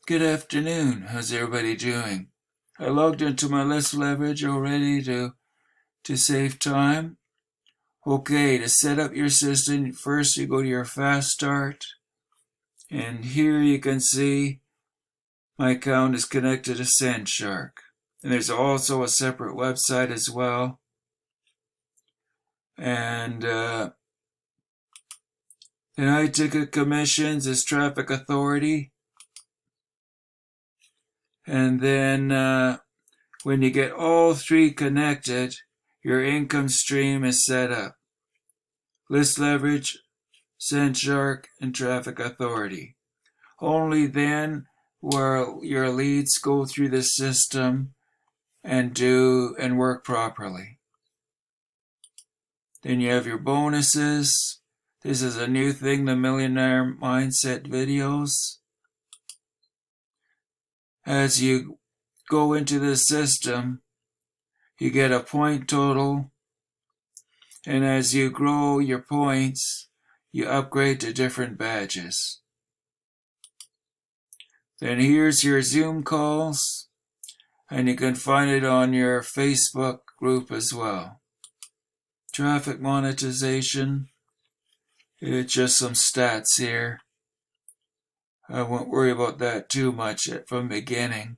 Good afternoon. How's everybody doing? I logged into my list leverage already to save time. Okay, to set up your system, first you go to your fast start, and here you can see my account is connected to Sandshark. And there's also a separate website as well. And then high-ticket commissions is traffic authority. And then when you get all three connected, your income stream is set up. List leverage, Sandshark, and traffic authority. Only then will your leads go through the system and work properly. Then you have your bonuses. This is a new thing, the Millionaire Mindset videos. As you go into the system, you get a point total, and as you grow your points, you upgrade to different badges. Then here's your Zoom calls, and you can find it on your Facebook group as well. Traffic monetization, it's just some stats here. I won't worry about that too much from the beginning.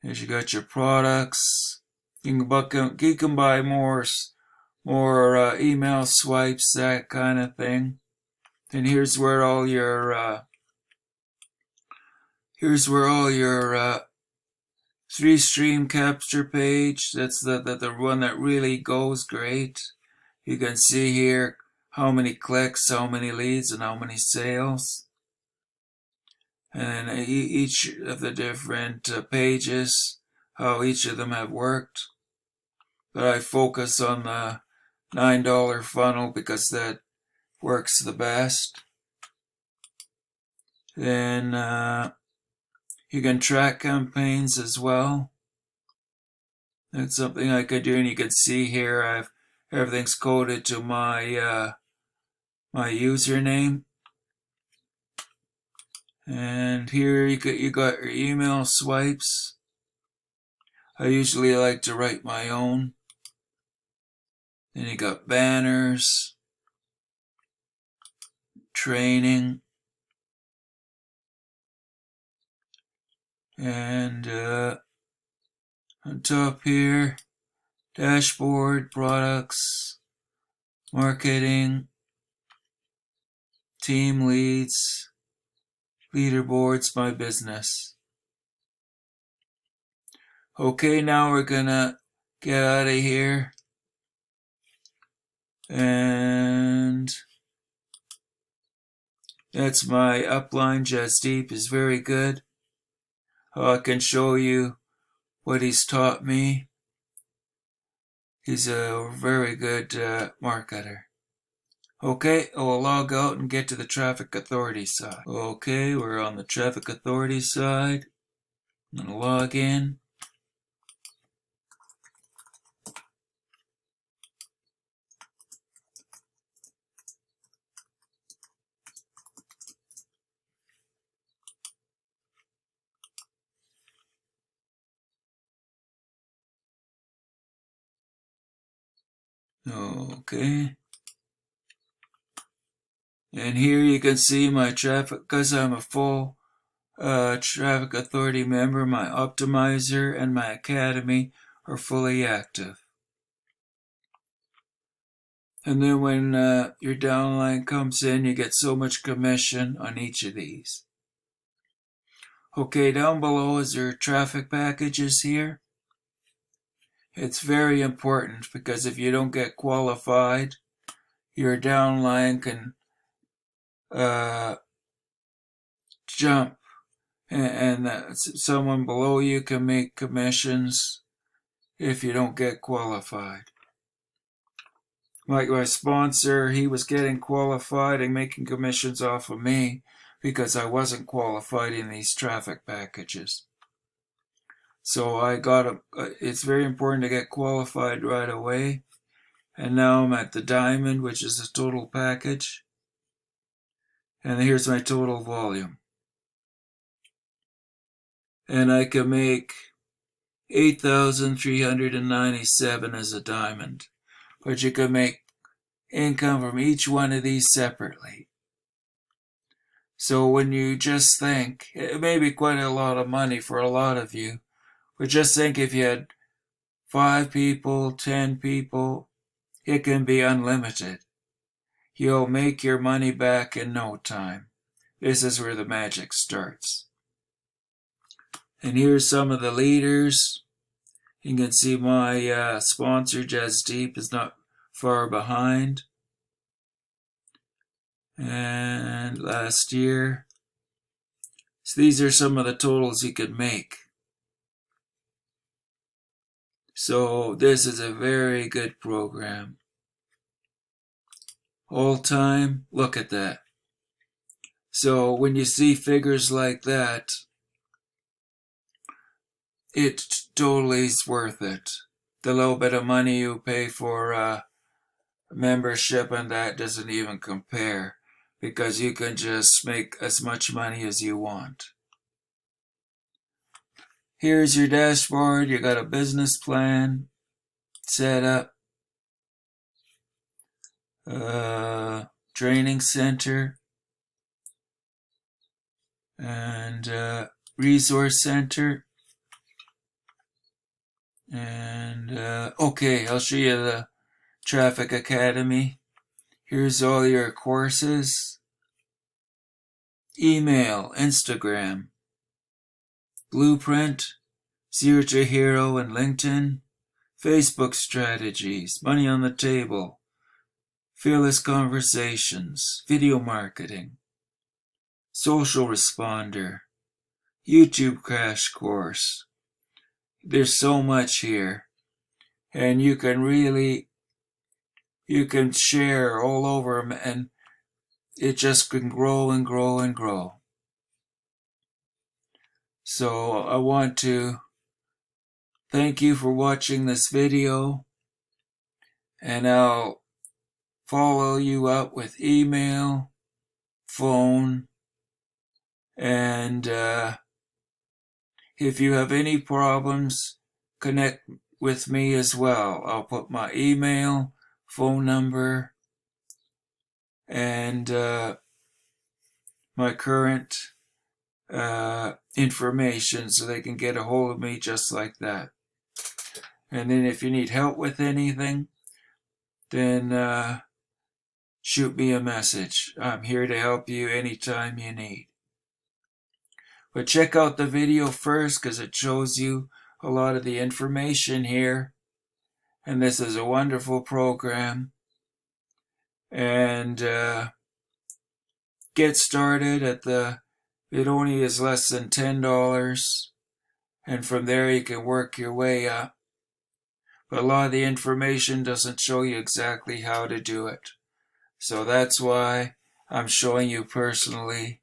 As you got your products, you can buy more email swipes, that kind of thing. And here's where all your three-stream capture page. That's the one that really goes great. You can see here how many clicks, how many leads, and how many sales. And each of the different pages, how each of them have worked. But I focus on the $9 funnel because that works the best. Then you can track campaigns as well. That's something I could do, and you can see here everything's coded to my my username. And here you got your email swipes. I usually like to write my own. Then you got banners, training, and on top here, dashboard, products, marketing, team leads, leaderboards, my business. Okay, now we're gonna get out of here. And that's my upline. Jasdeep is very good. I can show you what he's taught me. He's a very good marketer. Okay, I'll log out and get to the traffic authority side. Okay, we're on the traffic authority side. I'm gonna log in. Okay. And here you can see my traffic, because I'm a full traffic authority member, my optimizer and my academy are fully active. And then when your downline comes in, you get so much commission on each of these. Okay, down below is your traffic packages here. It's very important because if you don't get qualified, your downline can jump, and someone below you can make commissions if you don't get qualified. Like my sponsor, he was getting qualified and making commissions off of me because I wasn't qualified in these traffic packages. So it's very important to get qualified right away. And now I'm at the diamond, which is a total package. And here's my total volume. and I can make 8,397 as a diamond. But you can make income from each one of these separately. So when you just think, it may be quite a lot of money for a lot of you, but just think if you had 5 people, 10 people, it can be unlimited. You'll make your money back in no time. This is where the magic starts. And here's some of the leaders. You can see my sponsor, Jazz Deep, is not far behind. And last year. So these are some of the totals you could make. So this is a very good program. All time, look at that. So when you see figures like that, it totally is worth it. The little bit of money you pay for membership and that doesn't even compare, because you can just make as much money as you want. Here's your dashboard. You got a business plan set up. Training center and resource center. And okay, I'll show you the Traffic Academy. Here's all your courses. Email, Instagram, Blueprint, Zero to Hero and LinkedIn, Facebook strategies, money on the table, fearless conversations, video marketing, social responder, YouTube crash course. There's so much here, and you can share all over them, and it just can grow and grow and grow. So I want to thank you for watching this video, and I'll follow you up with email, phone, and if you have any problems, connect with me as well. I'll put my email, phone number, and my current information so they can get a hold of me just like that. And then if you need help with anything, then shoot me a message. I'm here to help you anytime you need. But check out the video first, because it shows you a lot of the information here. And this is a wonderful program. And get started at it only is less than $10. And from there you can work your way up. But a lot of the information doesn't show you exactly how to do it. So that's why I'm showing you personally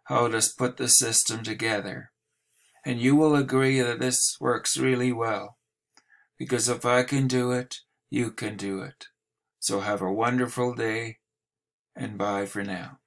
how to put the system together. And you will agree that this works really well. Because if I can do it, you can do it. So have a wonderful day, and bye for now.